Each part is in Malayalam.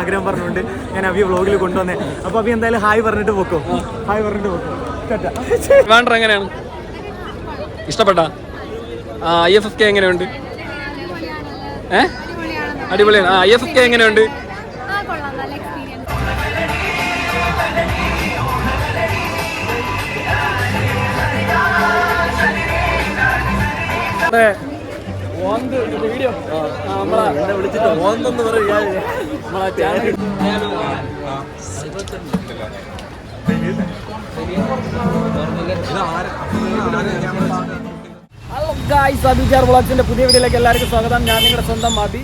ആഗ്രഹം പറഞ്ഞുകൊണ്ട് ഞാൻ അബി വ്ളോഗിൽ കൊണ്ടുവന്നേ. അപ്പോൾ അബി എന്തായാലും ഹായ് പറഞ്ഞിട്ട് പോക്കോ. ഹായ് പറഞ്ഞിട്ട് പോക്കോ. വേണ്ട എങ്ങനെയാണ് ഇഷ്ടപ്പെട്ട IFFK എങ്ങനെയുണ്ട്? അടിപൊളിയാണ്. IFFK എങ്ങനെയുണ്ട്? വീഡിയോ നമ്മളെ വിളിച്ചിട്ട് ഓന്തെന്ന് പറയാ നമ്മളെ ചാനൽ. ഹലോ ഗായ്സ്, അബിജാർ വ്ളോഗ്സിന്റെ പുതിയ വീഡിയോയിലേക്ക് എല്ലാവർക്കും സ്വാഗതം. ഞാൻ നിങ്ങളുടെ സ്വന്തം അബി.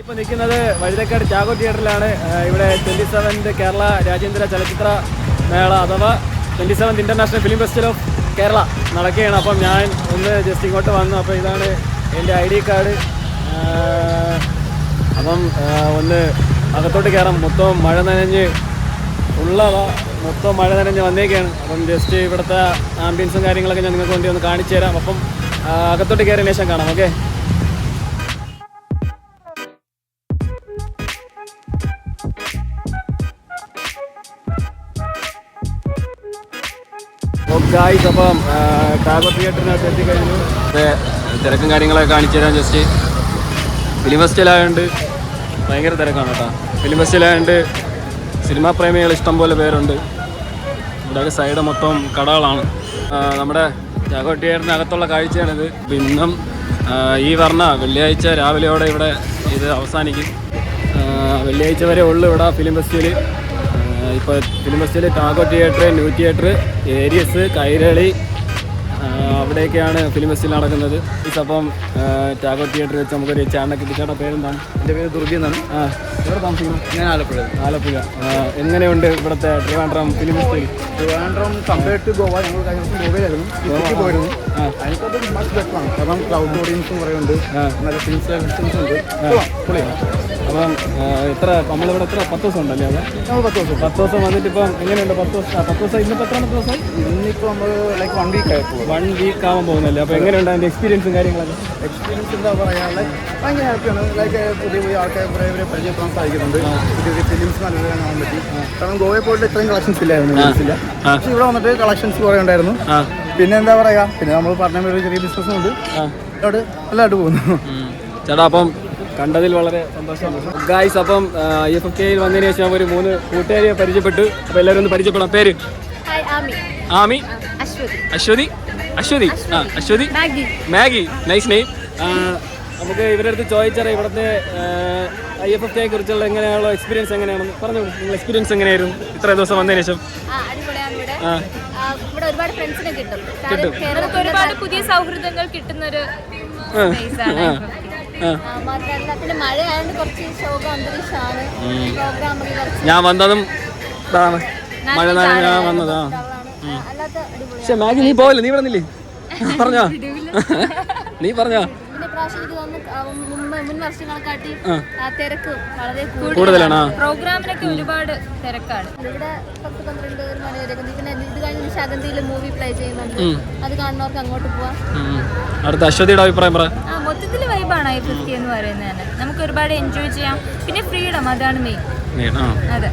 ഇപ്പോൾ നിൽക്കുന്നത് വഴുതക്കാട് ചാകോ തിയേറ്ററിലാണ്. ഇവിടെ 27th കേരള രാജ്യാന്തര ചലച്ചിത്ര മേള അഥവാ 27th international film festival of Kerala നടക്കുകയാണ്. അപ്പം ഞാൻ ഒന്ന് ജസ്റ്റ് ഇങ്ങോട്ട് വന്നു. അപ്പോൾ ഇതാണ് എൻ്റെ ID കാർഡ്. അപ്പം ഒന്ന് അകത്തോട്ട് കയറാം. മൊത്തം മഴ നനഞ്ഞ് മൊത്തം മഴ നനഞ്ഞ് വന്നേക്കാണ്. അപ്പം ജസ്റ്റ് ഇവിടുത്തെ ആംബിയൻസും കാര്യങ്ങളൊക്കെ ഞാൻ നിങ്ങൾക്ക് വേണ്ടി ഒന്ന് കാണിച്ചു തരാം. അപ്പം അകത്തോട്ട് കയറിയ ശേഷം കാണാം. ഓക്കെ. ഗായ്സ്, അപ്പം ടാഗോ തിയേറ്ററിനകത്ത് എത്തിക്കഴിഞ്ഞു. തിരക്കും കാര്യങ്ങളൊക്കെ കാണിച്ചു തരാം. ജസ്റ്റ് ഫിലിം ഫെസ്റ്റിവലായതുകൊണ്ട് ഭയങ്കര തിരക്കാണ് കേട്ടോ. ഫിലിം ഫെസ്റ്റിവലായതുകൊണ്ട് സിനിമാ പ്രേമികൾ ഇഷ്ടം പോലെ പേരുണ്ട്. ഇവിടെ സൈഡ് മൊത്തം കടകളാണ്. നമ്മുടെ ടാഗോ തിയേറ്ററിനകത്തുള്ള കാഴ്ചയാണിത്. ഇന്നും ഈ പറഞ്ഞ വെള്ളിയാഴ്ച രാവിലെയോടെ ഇവിടെ ഇത് അവസാനിക്കും. വെള്ളിയാഴ്ച വരെ ഉള്ളു ഇവിടെ ഫിലിം ഫെസ്റ്റിവൽ. ഇപ്പോൾ film festival Tagore theatre, new theatre, Aries, Kairali അവിടെയൊക്കെയാണ് ഫിലിം ഫെസ്റ്റിവൽ നടക്കുന്നത്. അപ്പം ടാഗോ തിയേറ്റർ വെച്ച് നമുക്കൊരു ചാനലൊക്കെ കിട്ടിച്ചേട്ടാ. പേരെന്താണ്? എൻ്റെ പേര് ദുർഗി എന്നാണ്. എവിടെ താമസിക്കുന്നു? ഞാൻ ആലപ്പുഴ. എങ്ങനെയുണ്ട് ഇവിടുത്തെ Trivandrum film festival? Trivandrum compared to Goa, ഞങ്ങൾ ഗോവയിലായിരുന്നു, പോയിരുന്നു. അതിനകത്ത് മച്ച് ബെറ്ററാണ്. കാരണം ക്ലൗഡ് ഓഡിയൻസും പറയുന്നുണ്ട്, നല്ല ഫിലിം സെലക്ഷൻസ് ഉണ്ട്. പൊളിയാണ്. അപ്പം നമ്മളിവിടെ എത്ര 10 ദിവസം ഉണ്ടല്ലേ? അത് നമ്മൾ 10 ദിവസം വന്നിട്ട് ഇപ്പം എങ്ങനെയുണ്ട്? 10 ദിവസം ഇന്നിപ്പോൾ എത്രാമത്തെ ദിവസമായി? ഇന്നിപ്പോൾ നമ്മൾ ലൈക്ക് 1 വീക്ക് ആയപ്പോൾ 1 വീക്ക് ആവാൻ പോകുന്നല്ലേ. അപ്പോൾ എങ്ങനെയുണ്ട് അതിൻ്റെ എക്സ്പീരിയൻസും കാര്യങ്ങളൊക്കെ? എക്സ്പീരിയൻസ് എന്താ പറയുക, ഭയങ്കര ഹാപ്പിയാണ്. ലൈക്ക് പുതിയ ആൾക്കാരെ കുറേ പരിചയപ്പെടാൻ സാധിക്കുന്നുണ്ട്. പുതിയ ഫിലിംസ് നല്ല കാണാൻ പറ്റി. കാരണം ഗോവയിൽ പോയിട്ട് ഇത്രയും കളക്ഷൻസ് ഇല്ലായിരുന്നു. പക്ഷേ ഇവിടെ വന്നിട്ട് കളക്ഷൻസ് കുറേ ഉണ്ടായിരുന്നു. പിന്നെ എന്താ പറയുക, പിന്നെ നമ്മൾ പറഞ്ഞ ഒരു ചെറിയ ബിസിനസ്സും ഉണ്ട്. അവിടെ നല്ലതായിട്ട് പോകുന്നു ചേട്ടാ. അപ്പം കണ്ടതിൽ വളരെ സന്തോഷം ഗായ്സ്. അപ്പം IFFKയിൽ വന്നതിന് ശേഷം ഒരു 3 കൂട്ടുകാരെ പരിചയപ്പെട്ടു. അപ്പോൾ എല്ലാവരും ഒന്ന് പരിചയപ്പെടാം. പേര്? Amy, Aswathy, Maggie. Nice name. നമുക്ക് ഇവരുടെ അടുത്ത് ചോദിച്ചറിയാം ഇവിടുത്തെ IFFKയെ കുറിച്ചുള്ള എങ്ങനെയുള്ള എക്സ്പീരിയൻസ് എങ്ങനെയാണെന്ന് പറഞ്ഞു. നിങ്ങൾ എക്സ്പീരിയൻസ് എങ്ങനെയായിരുന്നു ഇത്ര ദിവസം വന്നതിന് ശേഷം? ഇവിടെ ഒരുപാട് ഫ്രണ്ട്സിനെ കിട്ടും. ഒരുപാട് പുതിയ സൗഹൃദങ്ങൾ കിട്ടുന്നൊരു മാത്രമല്ല പിന്നെ മഴയായതുകൊണ്ട് കുറച്ച് ശോക അന്തരീക്ഷമാണ്. ഞാൻ വന്നതും മഴ നനഞ്ഞാ വന്നതാ. പക്ഷെ മാഗി നീ പോവല്ലേ? നീ പറഞ്ഞില്ലേ? പറഞ്ഞോ നീ പറഞ്ഞോ? മുൻ വർഷങ്ങളെക്കാട്ടി തിരക്ക് വളരെ കൂടുതലാണ്. പ്രോഗ്രാമിനൊക്കെ ഒരുപാട് തിരക്കാണ്. ഇവിടെ 10-12 മണി വരെ. പിന്നെ ഇത് കഴിഞ്ഞ് ശാഗന്തിയിൽ മൂവി പ്ലേ ചെയ്യുന്നുണ്ട്. അത് കാണുന്നവർക്ക് അങ്ങോട്ട് പോവാം. അടുത്ത അശ്വതിയുടെ അഭിപ്രായം പറ. മൊത്തത്തിൽ വൈബാണ് IFFK എന്ന് പറയുന്നത്. നമുക്ക് ഒരുപാട് എൻജോയ് ചെയ്യാം. പിന്നെ ഫ്രീഡം, അതാണ് മെയിൻ. അതെ,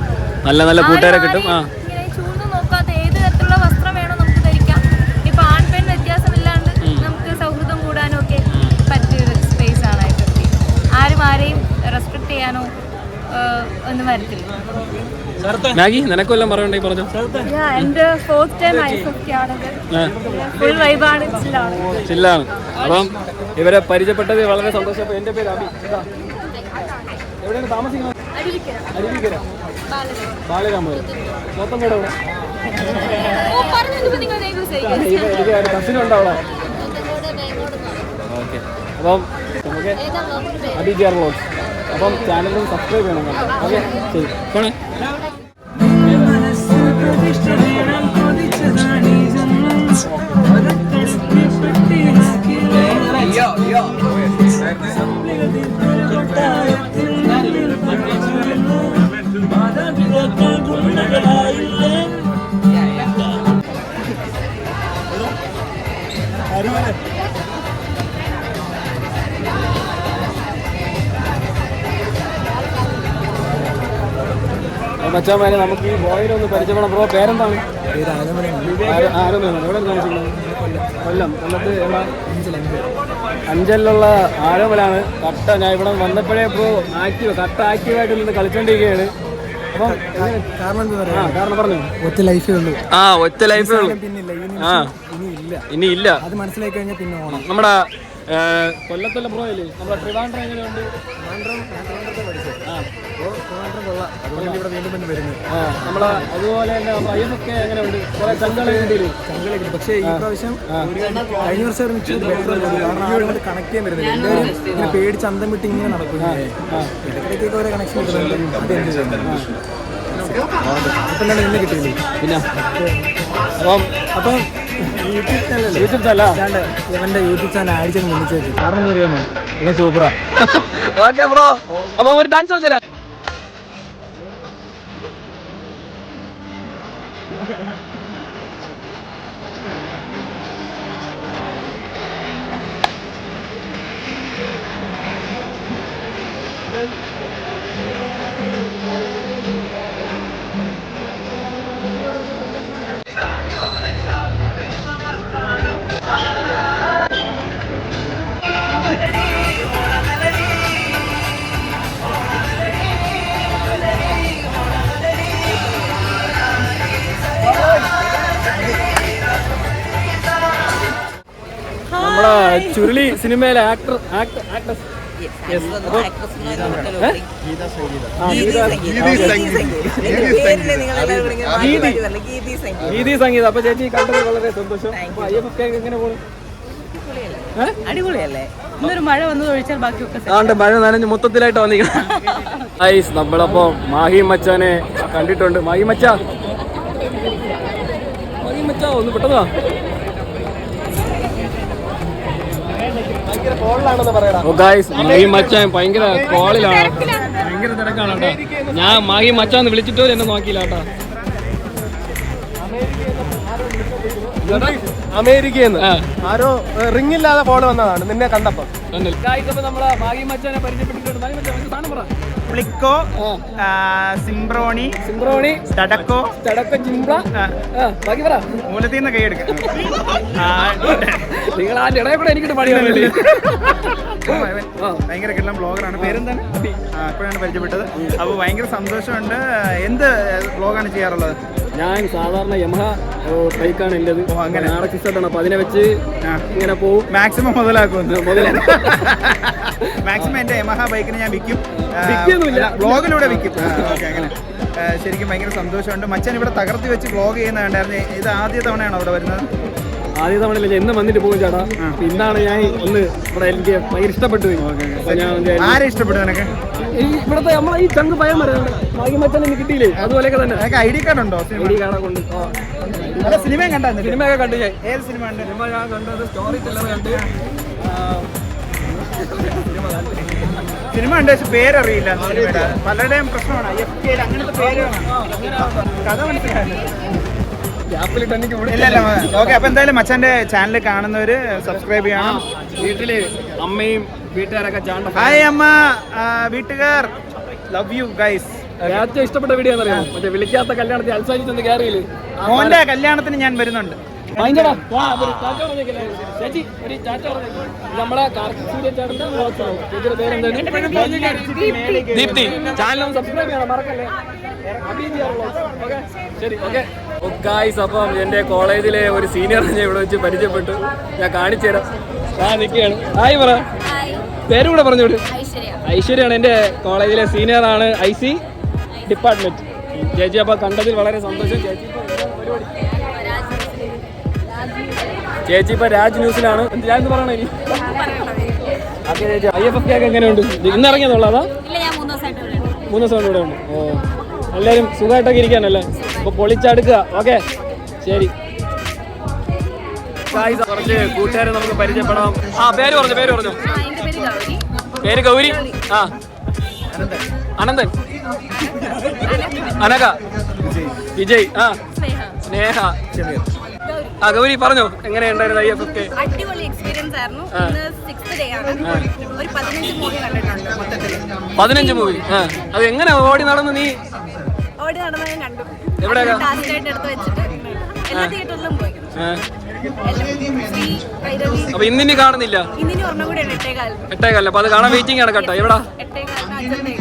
നല്ല നല്ല കൂട്ടുകാരെ കിട്ടും. ഇങ്ങനെ ചൂട് നോക്കാത്ത ഏത് തരത്തിലുള്ള വസ്ത്രം വേണോ നമുക്ക് ധരിക്കാം. ഇപ്പൊ ആൺ പെൺ വ്യത്യാസമില്ലാണ്ട് നമുക്ക് സൗഹൃദം കൂടാനും ഒക്കെ പറ്റിയൊരു സ്പേസ് ആണ് IFFK. ആരും ആരെയും റെസ്പെക്ട് ചെയ്യാനോ ഒന്നും വരത്തില്ല. മാഗി നിനക്കെല്ലാം പറയണ്ടേ? പറഞ്ഞു. എന്റെ 4th ടൈം IFFK ആണത്. ഫുൾ വൈബാണ്, ചില്ലാണ്. അപ്പം ഇവരെ പരിചയപ്പെട്ടത് വളരെ സന്തോഷം. അപ്പോൾ എൻ്റെ പേര് അബി. എവിടെയാണ് താമസിക്കുന്നത്? അരുവിക്കര. ബാലരാമപുരം. മൊത്തം കൂടെ ഇവിടെ കസിനുണ്ടോ അവിടെ? ഓക്കെ. അപ്പം നമുക്ക് അബിജാർ വ്ളോഗ്സ്. അപ്പം ചാനലിൽ സബ്സ്ക്രൈബ് ചെയ്യണം. ഓക്കെ, ശരി. പോണേ. Arriba. മച്ചാമാരെ നമുക്ക് ഈ ബോയിനെ ഒന്ന് പരിചയപ്പെടാം. ബ്രോ പേരെന്താണ്? എവിടെ താമസിക്കുന്നത്? കൊല്ലം. കൊല്ലത്ത് എവിടെ? അഞ്ചലിലുള്ള ആരോമലാണ് കട്ട. ഞാൻ ഇവിടെ വന്നപ്പോഴേ ബ്രോ കട്ട ആക്റ്റീവായിട്ട് നിന്ന് കളിച്ചോണ്ടിരിക്കുകയാണ്. അപ്പം കാരണം പറഞ്ഞു ഒറ്റ ലൈഫേ ഉള്ളൂ. ഒറ്റ ലൈഫേ ഉള്ളൂ. ഇനി ഇല്ല. അത് മനസ്സിലാക്കി കഴിഞ്ഞാൽ പിന്നെ ഓണം. നമ്മുടെ കൊല്ലത്തുള്ള ബ്രോ അല്ലേ? നമ്മുടെ ട്രിവാൻഡ്രം എങ്ങനെയുണ്ട്? നമ്മളെ അതുപോലെ തന്നെ IFFK എങ്ങനെയുണ്ട്? കുറെ ചങ്കളെ പക്ഷേ ഈ പ്രാവശ്യം കഴിഞ്ഞ വർഷം കാരണം കണക്ട് ചെയ്യാൻ വരുന്നില്ല. എല്ലാവരും ഇങ്ങനെ പേടിച്ച് അന്തം വിട്ട് ഇങ്ങനെ നടക്കും. ഇടയ്ക്കിടയ്ക്കൊക്കെ ഓരോ കണക്ഷൻ അപ്പം ഇന്ന് കിട്ടിയില്ലേ? പിന്നെ അപ്പം യൂട്യൂബ് ചാനൽ ഇവന്റെ യൂട്യൂബ് ചാനൽ ആഴ്ച വിളിച്ചു കാരണം എന്താ അറിയാമോ? ഇവൻ സൂപ്പറാ. Okay bro. അപ്പൊ ഒരു ഡാൻസ് കളിച്ചാ നമ്മുടെ ചുരുളി സിനിമയിലെ ആക്ട്രസ് ഗീതി സംഗീതം. അപ്പൊ ചേച്ചി കണ്ടത് വളരെ സന്തോഷം. IFFK എങ്ങനെ പോകുന്നു? അടിപൊളിയല്ലേ? ഇന്നൊരു മഴ വന്നത് ഒഴിച്ചാൽ ബാക്കിയൊക്കെ അതുകൊണ്ട് മഴ നനഞ്ഞ് മൊത്തത്തിലായിട്ട് വന്നിരിക്കണം. നമ്മളപ്പോ മാഹി മച്ചാനെ കണ്ടിട്ടുണ്ട്. മാഹി മച്ച ഒന്ന് പെട്ടെന്നാ മാഹി മച്ചാൻ ഭയങ്കര കോളിലാണ്, ഭയങ്കര തിരക്കാണ് കേട്ടോ. ഞാൻ മാഹി മച്ചാന്ന് വിളിച്ചിട്ടോ എന്നെ നോക്കിയില്ല കേട്ടോ. അമേരിക്കന്ന് ആരോ റിംഗില്ലാതെ ഫോൺ വന്നതാണ് നിന്നെ കണ്ടപ്പോ. നമ്മളെ മാഹി മച്ചാനെ പരിചയപ്പെട്ടിട്ടുണ്ട്. ഫ്ലിക്കോ, സിംബ്രോണി, സ്റ്റഡക്കോ, ജിംബ്ര, ബാക്കി പറ. മൂലത്തിൽ നിന്ന് കൈയെടുക്കാം. നിങ്ങൾ ആ ഇടയിൽ കൂടെ എനിക്കിട്ട് പണിയാൻ വേണ്ടി. ഭയങ്കര കിട്ടുന്ന ബ്ലോഗറാണ്. പേരെന്താണ്? ഇപ്പോഴാണ് പരിചയപ്പെട്ടത്. അപ്പോൾ ഭയങ്കര സന്തോഷമുണ്ട്. എന്ത് ബ്ലോഗാണ് ചെയ്യാറുള്ളത്? ഞാൻ സാധാരണ യമഹ ബൈക്കാണ് എൻ്റെത്. അങ്ങനെ RX-7 ആണ്. അപ്പൊ അതിനെ വെച്ച് ഇങ്ങനെ പോവും. മാക്സിമം മുതലാക്കുന്നു. മാക്സിമം എൻ്റെ യമഹ ബൈക്കിന് ഞാൻ വിൽക്കും. ബ്ലോഗിലൂടെ വിൽക്കും. ഓക്കെ, അങ്ങനെ ശരിക്കും ഭയങ്കര സന്തോഷമുണ്ട്. മച്ചാൻ ഇവിടെ തകർത്തി വെച്ച് ബ്ലോഗ് ചെയ്യുന്ന കണ്ടായിരുന്നു. ഇത് ആദ്യ തവണയാണോ അവിടെ വരുന്നത്? ആദ്യ തവണ എന്ന് വന്നിട്ട് പോകും ചേട്ടാ. ഇന്നാണ് ഞാൻ ഒന്ന് ഇവിടെ എനിക്ക് ഭയങ്കര ഇഷ്ടപ്പെട്ടു. ആരെ ഇഷ്ടപ്പെട്ടു നിനക്ക്? ഇവിടുത്തെ നമ്മളെ ഈ ചങ്ക് പയ്യൻ മാഹി മച്ചാൻ എനിക്ക് കിട്ടിയില്ലേ? അതുപോലെയൊക്കെ തന്നെ. ID കാർഡ് ഉണ്ടോ? ID കാർഡ് കൊണ്ട് സിനിമയും കണ്ടായിരുന്നു. സിനിമയൊക്കെ കണ്ടു ഞാൻ. ഏത് സിനിമ ഉണ്ട്? സിനിമ ഞാൻ കണ്ടത് സ്റ്റോറി ടെല്ലർ കണ്ട്. സിനിമ ഉണ്ട്, പക്ഷെ പേരറിയില്ല. പലരുടെയും പ്രശ്നമാണ് IFFK അങ്ങനത്തെ പേരാണ്. കഥ മനസ്സിലായില്ല. ഓക്കെ, അപ്പൊ എന്തായാലും മച്ചാന്റെ ചാനൽ കാണുന്നവര് സബ്സ്ക്രൈബ് ചെയ്യണം. വീട്ടില് അമ്മയും വീട്ടുകാരൊക്കെ ചാണ്ട. ഹായ് അമ്മ, വീട്ടുകാർ, ലവ് യു ഗൈസ്. ഏറ്റവും ഇഷ്ടപ്പെട്ട വീഡിയോ എന്നറിയാം മറ്റേ വിളിക്കാത്ത കല്യാണത്തിൽ അൽസാജിച്ചെന്ന് കയറിയില്ലേ? മോന്റെ കല്യാണത്തിന് ഞാൻ വരുന്നുണ്ട്. ചേച്ചി ഒരു ചാറ്റ നമ്മളെ ചേച്ചിയുടെ പേരെന്താണ്? ദീപ്തി. ചാനൽ സബ്സ്ക്രൈബ് ചെയ്യണം, മറക്കല്ലേ. ശരി, ഓക്കെ. അപ്പം എൻ്റെ കോളേജിലെ ഒരു സീനിയറിനെ ഞാൻ ഇവിടെ വെച്ച് പരിചയപ്പെട്ടു. ഞാൻ കാണിച്ചു തരാം. ഞാൻ നിൽക്കുകയാണ്. ഹായ് പറ. പേരും കൂടെ പറഞ്ഞോളൂ. ഐശ്വര്യാണ് എൻ്റെ കോളേജിലെ സീനിയറാണ്, IC ഡിപ്പാർട്ട്മെന്റ്. ചേച്ചി അപ്പോൾ കണ്ടതിൽ വളരെ സന്തോഷം. ചേച്ചി ഇപ്പൊ രാജ് ന്യൂസിലാണ്. ഞാൻ പറയണോ ഇനി? ഓക്കെ ചേച്ചി, IFFK ഒക്കെ എങ്ങനെയുണ്ട്? ഇന്ന് ഇറങ്ങിയതുള്ളതാ? 3 ദിവസം ഇവിടെ ഉണ്ട്. ഓ, എല്ലാവരും സുഖമായിട്ടൊക്കെ ഇരിക്കാനല്ലേ? അപ്പൊ പൊളിച്ചടുക്കുക. ഓക്കെ, ശരി. കുറച്ച് കൂട്ടുകാരെ നമുക്ക് പരിചയപ്പെടാം. പേര് പറഞ്ഞു. പേര് ഗൗരി. അനന്തൻ, അനക, വിജയ്, സ്നേഹ, ആ ഗൗരി പറഞ്ഞോ, എങ്ങനെയുണ്ടായിരുന്നു IFFK? അടിപൊളി എക്സ്പീരിയൻസ് ആയിരുന്നു. ഇന്ന് 6th ഡേ ആണ്. ഒരു 15 മൂവി കണ്ടിട്ടുണ്ട് മൊത്തത്തില്. 15 മൂവി. അത് എങ്ങനെ ഓടി നടന്നു നീ? ഓടി നടന്ന ഞാൻ കണ്ടു. എവിടെയൊക്കെ? ടാസ്ക് ആയിട്ട് എടുത്ത് വെച്ചിട്ട് എല്ലാ തിയേറ്ററിലും പോയി. അപ്പൊ ഇന്നിനി കാണുന്നില്ല? ഇന്നിനി ഒരെണ്ണം കൂടെ 8:15. 8:15. അപ്പൊ അത് കാണാൻ വെയിറ്റിംഗ് ആണ് കേട്ടോ. എവിടാ? 8:15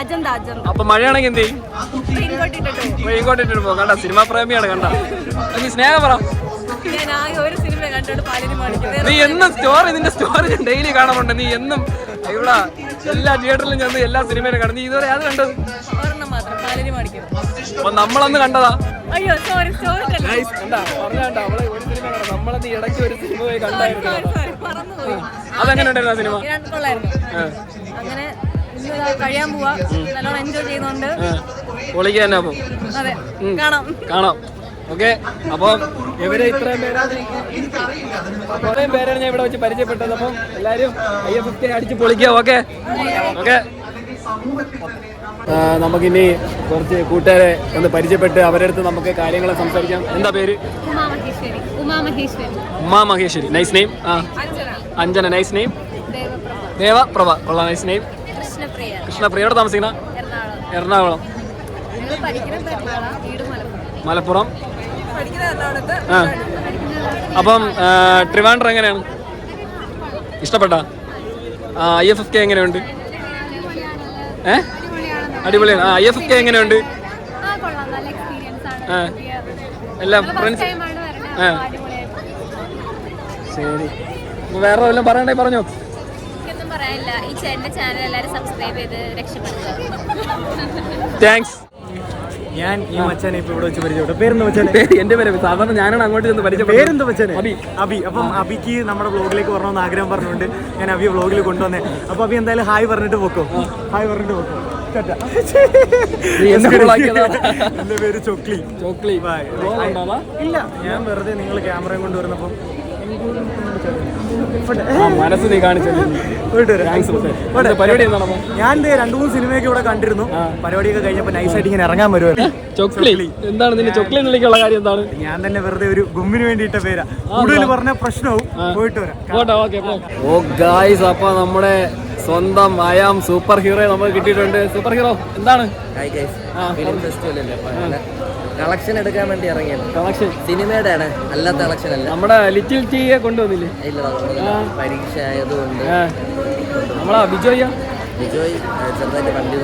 അജന്ത. അപ്പൊ മഴയാണെങ്കിൽ എന്ത് ചെയ്യും? ഇങ്ങോട്ടിട്ട് പോകും. കണ്ട സിനിമാ പ്രേമിയാണ്. കണ്ട നീ സ്നേഹം പറ. ഞാൻ ആകെ ഒരു സിനിമ കണ്ടോണ്ട് പാലിന് മാണിക്കും. നീ എന്നും നിന്റെ സ്റ്റോറി ഞാൻ ഡെയിലി കാണാറുണ്ട്. നീ എന്നും ഇവിടെ എല്ലാ തിയേറ്ററിലും ചെന്ന് എല്ലാ സിനിമയിലും കാണും. നീ ഇതുവരെ അത് കണ്ടത്? ഒരെണ്ണം മാത്രം, പാലിന് മാണിക്കും. അപ്പൊ നമ്മളന്ന് കണ്ടതാ. അയ്യോ സോറി നമ്മളെ ഒരു സിനിമ കണ്ടു. നമ്മളന്ന് ഇടയ്ക്ക് ഒരു സിനിമ പോയി കണ്ടായിരുന്നു. മറന്നുപോയി. അതെങ്ങനെ ഉണ്ടായിരുന്നു ആ സിനിമ? കൊള്ളായിരുന്നു. അങ്ങനെ ഇന്ന് കഴിയാൻ പോവാ. നല്ലോണം എൻജോയ് ചെയ്യുന്നുണ്ട്. പൊളിക്ക് തന്നെ. അപ്പൊ അതെ, കാണാം. ഓക്കെ. അപ്പം ഇവരെ ഇത്രയും പേരാണ് ഞാൻ ഇവിടെ വെച്ച് പരിചയപ്പെട്ടത്. അപ്പം എല്ലാവരും IFFK അടിച്ച് പൊളിക്കുക. ഓക്കെ. നമുക്കിനി കുറച്ച് കൂട്ടുകാരെ ഒന്ന് പരിചയപ്പെട്ട് അവരുടെ അടുത്ത് നമുക്ക് കാര്യങ്ങൾ സംസാരിക്കാം. എന്താ പേര്? Uma Maheshwari. Nice name. Anjana. Nice name. Devaprabha. കൊള്ളാം. Nice name. കൃഷ്ണപ്രിയ. എവിടെ താമസിക്കണ? എറണാകുളം. മലപ്പുറം. അപ്പം ട്രിവാൻഡ്രം എങ്ങനെയാണ്? ഇഷ്ടപ്പെട്ട? IFFK എങ്ങനെയുണ്ട്? അടിപൊളിയാണ്. IFFK എങ്ങനെയുണ്ട്? എല്ലാ ഫ്രണ്ട്സ്. ശരി. വേറെ വല്ലതും പറയണ്ടേ പറഞ്ഞോ. താങ്ക്സ്. ഞാൻ ഈ മച്ചാനെ ഇപ്പൊ ഇവിടെ വെച്ച് പരിചയപ്പെട്ടു. പേരെന്താ മച്ചാനെ? എന്റെ പേര് സാധാരണ ഞാനാണ് അങ്ങോട്ട് ചെന്ന് പരിചയപ്പെട്ടു. പേരെന്താ മച്ചാനെ? അബി. അപ്പം അബിക്ക് നമ്മുടെ വ്ളോഗിലേക്ക് വരണമെന്ന് ആഗ്രഹം പറഞ്ഞുകൊണ്ട് ഞാൻ അബിയെ വ്ളോഗിൽ കൊണ്ടുവന്നേ. അപ്പൊ അബി എന്തായാലും ഹായ് പറഞ്ഞിട്ട് പോക്കോ. എന്റെ പേര് ചൊക്ലി. ഇല്ല, ഞാൻ വെറുതെ നിങ്ങൾ ക്യാമറയും കൊണ്ടുവരുന്നപ്പം മനസ്സ് നീ കാണിച്ചത്. ഞാൻ 2-3 സിനിമയൊക്കെ ഇവിടെ കണ്ടിരുന്നു. പരിപാടിയൊക്കെ കഴിഞ്ഞപ്പോൾ നൈസായിട്ട് ഇങ്ങനെ ഇറങ്ങാൻ വരുമായിരുന്നു. ചൊക്ലി. എന്താണ് നിന്റെ ചൊക്ലി വിളിക്കുള്ള കാര്യം? എന്താണ്? ഞാൻ തന്നെ വെറുതെ ഒരു ഗുമ്മിന് വേണ്ടിയിട്ട പേരാ. കൂടുതൽ പറഞ്ഞ പ്രശ്നവും. പോയിട്ട് വരാം. ഓ ഗായ്സ്, അപ്പൊ നമ്മുടെ സ്വന്തം അയാം സൂപ്പർ ഹീറോ നമുക്ക് കിട്ടിയിട്ടുണ്ട്. സൂപ്പർ ഹീറോ എന്താണ്? കളക്ഷൻ എടുക്കാൻ വേണ്ടി ഇറങ്ങിയത്. കളക്ഷൻ സിനിമയുടെ ആണ്, അല്ലാത്ത കളക്ഷൻ അല്ല. നമ്മുടെ ലിറ്റിൽ ടീയെ കൊണ്ടുവന്നില്ലേ? ഇല്ല, പരീക്ഷ ആയതുകൊണ്ട്. നമ്മളാ വിജോയ് ചെറുതായിട്ട് കണ്ടു.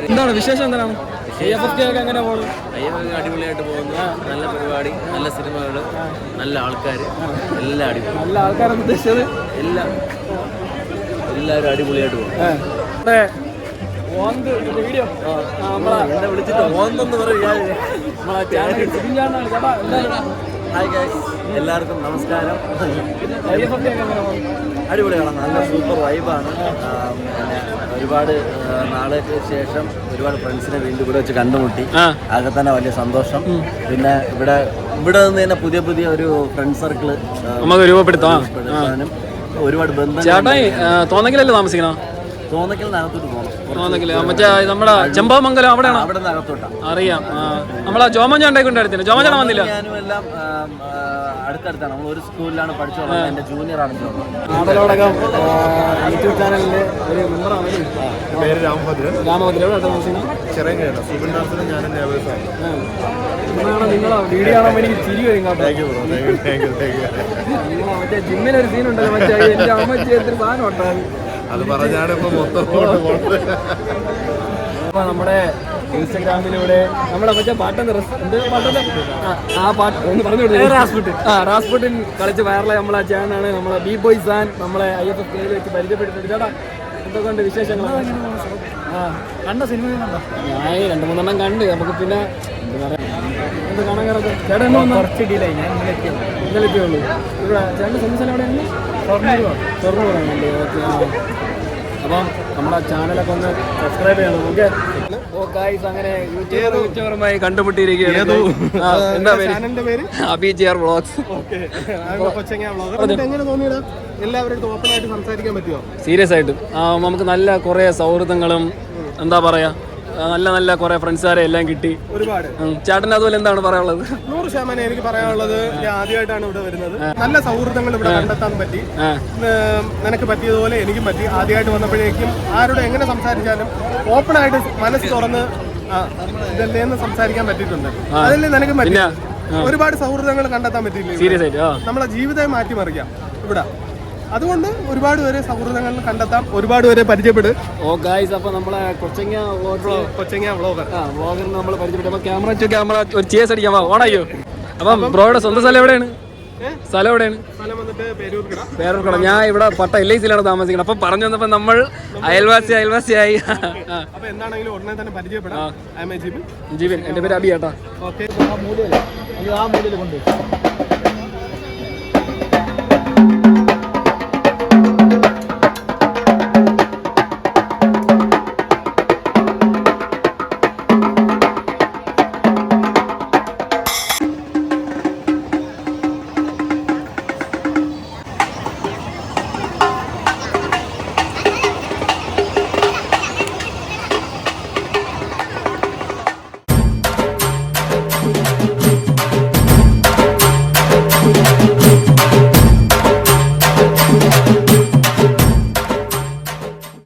എന്താണ് വിശേഷം? എന്താണ് IFFK എങ്ങനെ പോകുന്നു? അടിപൊളിയായിട്ട് പോകുന്നു. നല്ല പരിപാടി, നല്ല സിനിമകൾ, നല്ല ആൾക്കാർ, എല്ലാം അടിപൊളി. നല്ല ആൾക്കാരെന്ന് ഉദ്ദേശിച്ചത് എല്ലാവരും അടിപൊളിയായിട്ട് പോകും. വീഡിയോ വിളിച്ചിട്ട് ഓന്തെന്ന് പറയും. ഹായ് ഗൈസ്, എല്ലാവർക്കും നമസ്കാരം. അടിപൊളിയാണ്, നല്ല സൂപ്പർ വൈബാണ്. പിന്നെ ഒരുപാട് നാളുകൾക്ക് ശേഷം ഒരുപാട് ഫ്രണ്ട്സിനെ വീണ്ടും ഇവിടെ വെച്ച് കണ്ടുമുട്ടി. അതൊക്കെ തന്നെ വലിയ സന്തോഷം. പിന്നെ ഇവിടെ നിന്ന് തന്നെ പുതിയ ഒരു ഫ്രണ്ട് സർക്കിള് നമുക്ക് രൂപപ്പെടുത്താനും ഒരുപാട് ബന്ധം. ചേട്ടായി തോന്നെങ്കിലല്ലേ താമസിക്കണോ? തോന്നക്കലിനകത്തോട്ട് പോകണം. മറ്റേ നമ്മുടെ ചെമ്പാമംഗലം അവിടെയാണോ? അവിടെ നിന്ന് അകത്തോട്ടാണ്. അറിയാം. നമ്മളെ ജോമൻ ചാണ്ടേക്കൊണ്ടായിരുന്നു. ജോമൻ ചാണ്ട വന്നില്ല. ഞാനും എല്ലാം അടുത്തടുത്താണ്. നമ്മൾ ഒരു സ്കൂളിലാണ് പഠിച്ചോളാം. എൻ്റെ ജൂനിയറാണ്. നാടലോടകം യൂട്യൂബ് ചാനലിന്റെ ഒരു മെമ്പറാണ്. പേര് രാമഭദ്രൻ. എവിടെ താമസിക്കണം? ചെറിയ സുബിൻ ഡാൻസിന് ഞാൻ നിങ്ങളോ വീഡിയോ കാണാൻ എനിക്ക് ചിരി വരും കേട്ടോ. മറ്റേ ജിമ്മിലൊരു സീനുണ്ടല്ലോ, മറ്റേ എൻ്റെ അമ്മച്ചി എത്ര സാധനം ഉണ്ടാകും. അത് പറഞ്ഞാണ് ഇപ്പൊ മൊത്തം. അപ്പൊ നമ്മുടെ ഇൻസ്റ്റഗ്രാമിലൂടെ നമ്മളെ മറ്റേ പാട്ടെന്ന് ആ പാട്ട് ഒന്ന് പറഞ്ഞു കൊടുത്തു. റാസ്പുട്ടിൻ കളിച്ച് വൈറലായി നമ്മളെ ചാനലാണ്. നമ്മളെ ബി ബോയ് സാൻ നമ്മളെ IFFK വെച്ച് പരിചയപ്പെട്ടിട്ടുണ്ട്. ചേട്ടാ എന്തൊക്കെയുണ്ട് വിശേഷങ്ങൾ? കണ്ട സിനിമ ഞാൻ 2-3 കണ്ട്. നമുക്ക് പിന്നെ എന്താ പറയാ, എന്ത് കാണാൻ കയറൊക്കെ ചേട്ടാ കുറച്ച് ഡിലേ. ഞാൻ ഇന്നലെ എത്തിയുള്ളൂ. ഇവിടെ ചേട്ടൻ്റെ സ്വന്തം സ്ഥലം എവിടെയാണ്? ഷൊർണൂറാണല്ലേ? ഓക്കെ. അപ്പം നമ്മുടെ ചാനലൊക്കെ ഒന്ന് സബ്സ്ക്രൈബ് ചെയ്യണം. ഓക്കെ. ഓ ഗൈസ്, അങ്ങനെ യൂട്യൂബറുമായി കണ്ടുമുട്ടിയിരിക്കുകയാണ്. എന്താ പേര്? അബിജിആർ വ്ളോഗ്സ്. എങ്ങനെ തോന്നിയടാ? എല്ലാവരും ഓപ്പൺ ആയിട്ട് സംസാരിക്കാൻ പറ്റുമോ? സീരിയസ് ആയിട്ടും നമുക്ക് നല്ല കുറേ സൗഹൃദങ്ങളും എന്താ പറയാ, നല്ല നല്ല കുറെ ഫ്രണ്ട്സുകാരെ എല്ലാം കിട്ടി. ഒരുപാട്. ചേട്ടൻ അതുപോലെ എന്താണ് പറയാനുള്ളത്? 100% എനിക്ക് പറയാനുള്ളത്, ഞാൻ ആദ്യമായിട്ടാണ് ഇവിടെ വരുന്നത്. നല്ല സൗഹൃദങ്ങൾ ഇവിടെ കണ്ടെത്താൻ പറ്റി. നിനക്ക് പറ്റിയതുപോലെ എനിക്കും പറ്റി. ആദ്യമായിട്ട് വന്നപ്പോഴേക്കും ആരോട് എങ്ങനെ സംസാരിച്ചാലും ഓപ്പൺ ആയിട്ട് മനസ്സ് തുറന്ന് ഇതല്ലേന്ന് സംസാരിക്കാൻ പറ്റിയിട്ടുണ്ട്. അതല്ലേ നിനക്ക് പറ്റി. ഒരുപാട് സൗഹൃദങ്ങൾ കണ്ടെത്താൻ പറ്റിയില്ലേ? സീരിയസ് ആയിട്ട് നമ്മളെ ജീവിതം മാറ്റിമറിക്കാം ഇവിടെ. അതുകൊണ്ട് ഒരുപാട് പേരെ സൗഹൃദങ്ങൾ കണ്ടെത്താം, ഒരുപാട് പേരെ പരിചയപ്പെടും. ഓ ഗൈസ്, അപ്പൊ നമ്മളെ കൊച്ചങ്ങ വ്ളോഗർ നമ്മൾ പരിചയപ്പെട്ടു. ക്യാമറ ഒരു ചേസ് അടിക്കാൻ ഓണായോ. അപ്പം ബ്രോയുടെ സ്വന്തം സ്ഥലം എവിടെയാണ്? സ്ഥലം എവിടെയാണ്? പേരൂർക്കട. ഞാൻ ഇവിടെ പട്ട LICയിലാണ് താമസിക്കുന്നത്. അപ്പൊ പറഞ്ഞു വന്നപ്പോ നമ്മൾ അയൽവാസിയായി. അപ്പൊ എന്താണെങ്കിലും ഉടനെ തന്നെ പരിചയപ്പെടാം. ജീവൻ, എന്റെ പേര് അബി ചേട്ടാ. ഓക്കെ. ആ മൂലയിൽ കൊണ്ട്